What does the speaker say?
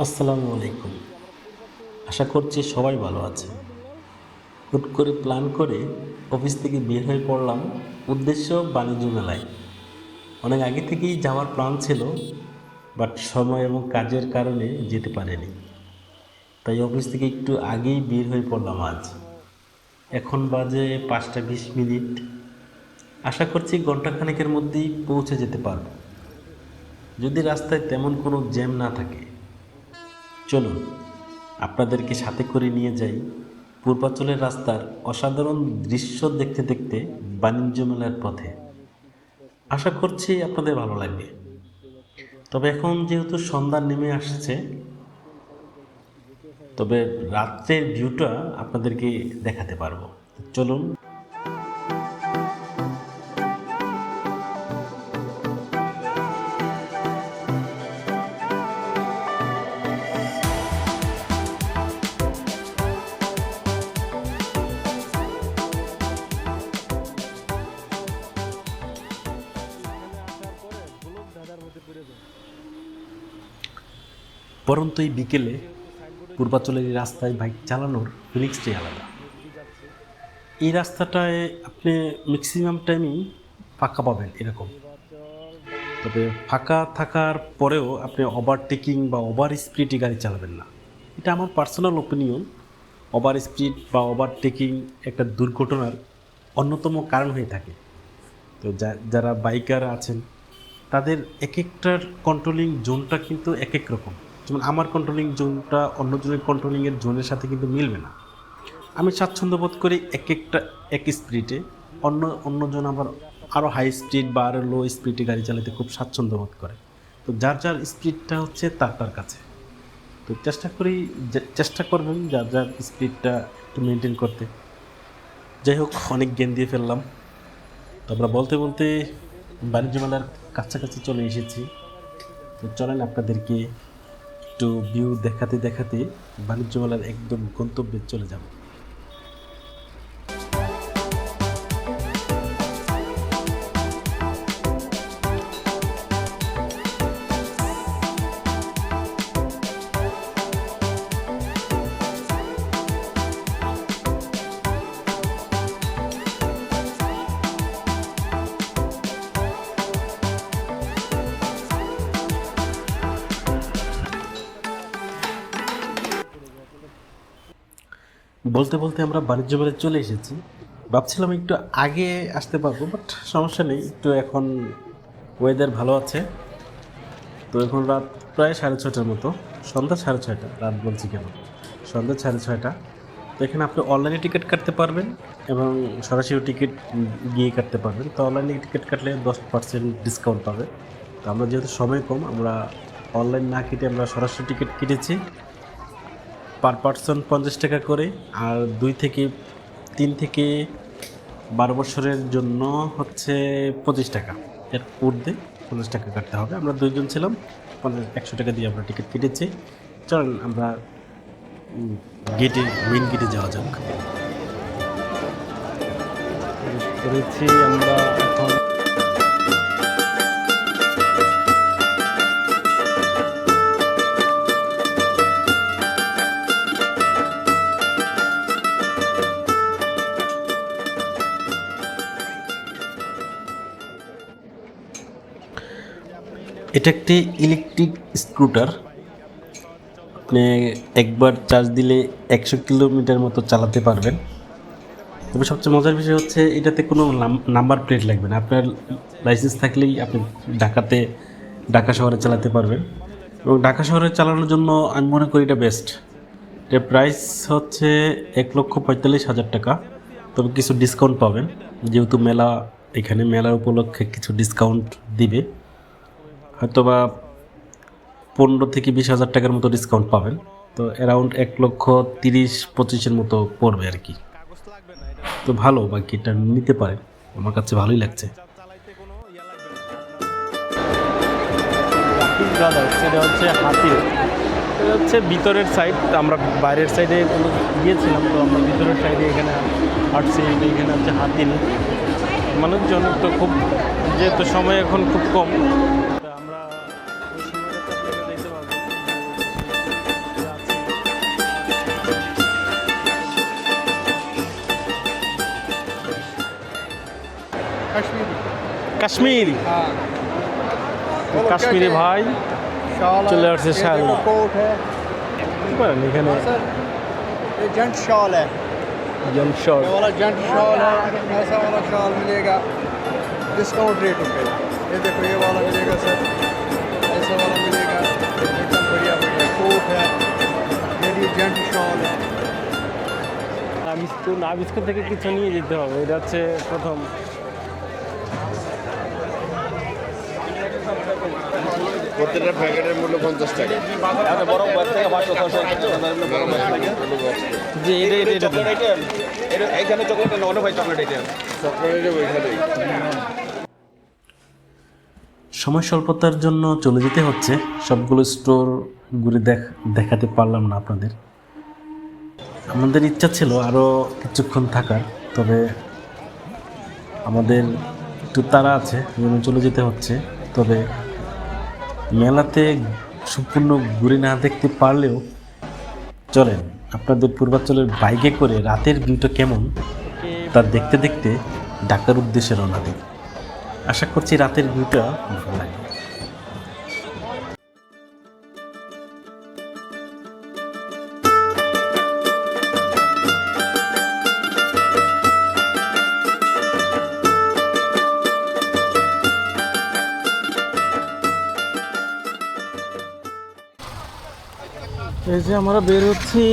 আসসালামু আলাইকুম। আশা করছি সবাই ভালো আছে। হুট করে প্ল্যান করে অফিস থেকে বের হয়ে পড়লাম, উদ্দেশ্য বাণিজ্য মেলায়। অনেক আগে থেকেই যাওয়ার প্ল্যান ছিল, বাট সময় এবং কাজের কারণে যেতে পারিনি। তাই অফিস থেকে একটু আগেই বের হয়ে পড়লাম আজ। এখন বাজে 5টা 20 মিনিট। আশা করছি ঘন্টাখানেকের মধ্যেই পৌঁছে যেতে পারব, যদি রাস্তায় তেমন কোনো জ্যাম না থাকে। চলুন আপনাদেরকে সাথে করে নিয়ে যাই পূর্বাঞ্চলের রাস্তার অসাধারণ দৃশ্য দেখতে দেখতে বাণিজ্য মেলার পথে। আশা করছি আপনাদের ভালো লাগবে। তবে এখন যেহেতু সন্ধ্যা নেমে আসছে, তবে রাত্রের ভিউটা আপনাদেরকে দেখাতে পারবো। চলুন। পরন্তু এই বিকেলে পূর্বাঞ্চলের এই রাস্তায় বাইক চালানোর ফিলিংসটাই আলাদা। এই রাস্তাটায় আপনি ম্যাক্সিমাম টাইমই ফাঁকা পাবেন এরকম। তবে ফাঁকা থাকার পরেও আপনি ওভারটেকিং বা ওভার স্পিডে গাড়ি চালাবেন না, এটা আমার পার্সোনাল ওপিনিয়ন। ওভার স্পিড বা ওভারটেকিং একটা দুর্ঘটনার অন্যতম কারণ হয়ে থাকে। তো যারা বাইকার আছেন তাদের এক একটার কন্ট্রোলিং জোনটা কিন্তু এক এক রকম। যেমন আমার কন্ট্রোলিং জোনটা অন্যজনের কন্ট্রোলিংয়ের জোনের সাথে কিন্তু মিলবে না। আমি স্বাচ্ছন্দ্য বোধ করি এক একটা এক স্পিডে, অন্যজন আবার আরও হাই স্পিড বা আরও লো স্পিডে গাড়ি চালাতে খুব স্বাচ্ছন্দ্য বোধ করে। তো যার যার স্পিডটা হচ্ছে তার কাছে। তো চেষ্টা করবেন যার যার স্পিডটা একটু মেনটেন করতে। যাই হোক, অনেক জ্ঞান দিয়ে ফেললাম। তো আমরা বলতে বলতে বাণিজ্য মেলার কাছাকাছি চলে এসেছি। তো চলেন আপনাদেরকে একটু ভিউ দেখাতে দেখাতে বাণিজ্য মেলার একদম গন্তব্যে চলে যাব। বলতে বলতে আমরা বাণিজ্য মেলায় চলে এসেছি। ভাবছিলাম একটু আগে আসতে পারবো, বাট সমস্যা নেই, একটু এখন ওয়েদার ভালো আছে। তো এখন রাত প্রায় 6:30টার মতো, সন্ধ্যা 6:30, রাত বলছি কেন, সন্ধ্যা 6:30। তো এখানে আপনি অনলাইনে টিকিট কাটতে পারবেন এবং সরাসরি টিকিট গিয়ে কাটতে পারবেন। তো অনলাইনে টিকিট কাটলে 10% ডিসকাউন্ট পাবে। তো আমরা যেহেতু সময় কম, আমরা অনলাইন না কেটে আমরা সরাসরি টিকিট কেটেছি। পার পার্সন 50 টাকা করে, আর 3 থেকে 12 বছরের জন্য হচ্ছে 25 টাকা। এর ঊর্ধ্বে 50 টাকা কাটতে হবে। আমরা দুইজন ছিলাম, 100 টাকা দিয়ে আমরা টিকিট কেটেছি। চলেন আমরা মেইন গেটে যাওয়া যাক। করেছি আমরা এখন। এটা একটি ইলেকট্রিক স্কুটার। আপনি একবার চার্জ দিলে 100 কিলোমিটার মতো চালাতে পারবেন। তবে সবচেয়ে মজার বিষয় হচ্ছে এটাতে কোনো নাম্বার প্লেট লাগবে না। আপনার লাইসেন্স থাকলেই আপনি ঢাকা শহরে চালাতে পারবেন। এবং ঢাকা শহরে চালানোর জন্য আমি মনে করি এটা বেস্ট। এটার প্রাইস হচ্ছে 1,45,000 টাকা। তবে কিছু ডিসকাউন্ট পাবেন, যেহেতু মেলা, এখানে মেলার উপলক্ষে কিছু ডিসকাউন্ট দিবে। হয়তোবা 15 থেকে 20 হাজার টাকার মতো ডিসকাউন্ট পাবেন। তো অ্যারাউন্ড 1,30,25,000 মতো পড়বে আর কি। তো ভালো, বাকিটা নিতে পারেন, আমার কাছে ভালোই লাগছে। সেটা হচ্ছে হাতির, এটা হচ্ছে ভিতরের সাইড। আমরা বাইরের সাইডে গিয়েছিলাম, তো আমরা ভিতরের সাইডে এখানে হাঁটছি। এখানে হচ্ছে হাতির মানুষজন তো খুব, যেহেতু সময় এখন খুব কম, তো আমরা ওই সময়টাতে আপনারা দেখতে পাবো। কাশ্মীরি हाँ কাশ্মীরি ভাই शॉल चले है, और से ये शाल। देखो कोट है কি করেন এখানে सर ये जेंट शॉल है জেন্ট শর্ট ये वाला जेंट शॉल है ऐसा वाला शॉल मिलेगा डिस्काउंट रेटों पे ये देखो ये वाला मिलेगा सर ऐसा वाला मिलेगा एकदम बढ़िया बढ़िया कोट है ये जेंट शॉल है নাবিস্কুল থেকে কিছু নিয়ে যেতে হবে এটা হচ্ছে প্রথম প্রত্যেকটা প্যাকেটের মূল্য 50 টাকা। বড় বক্স থেকে 500 যে এটা চকলেট আইটেম এখানে চকলেট নন ভাই চকলেট আইটেম চকলেট ওইখানে সময় স্বল্পতার জন্য চলে যেতে হচ্ছে সবগুলো স্টোর ঘুরে দেখাতে পারলাম না আপনাদের আমাদের ইচ্ছা ছিল আরও কিছুক্ষণ থাকার তবে আমাদের একটু তাড়া আছে জন্য চলে যেতে হচ্ছে তবে মেলাতে সম্পূর্ণ ঘুরে না দেখতে পারলেও চলেন আপনাদের পূর্বাঞ্চলের বাইকে করে রাতের ভিউটা কেমন তা দেখতে দেখতে ঢাকার উদ্দেশ্যে রওনা দিই আশা করছি রাতের ভিউটা ভালো লাগবে এই যে আমরা বের হচ্ছি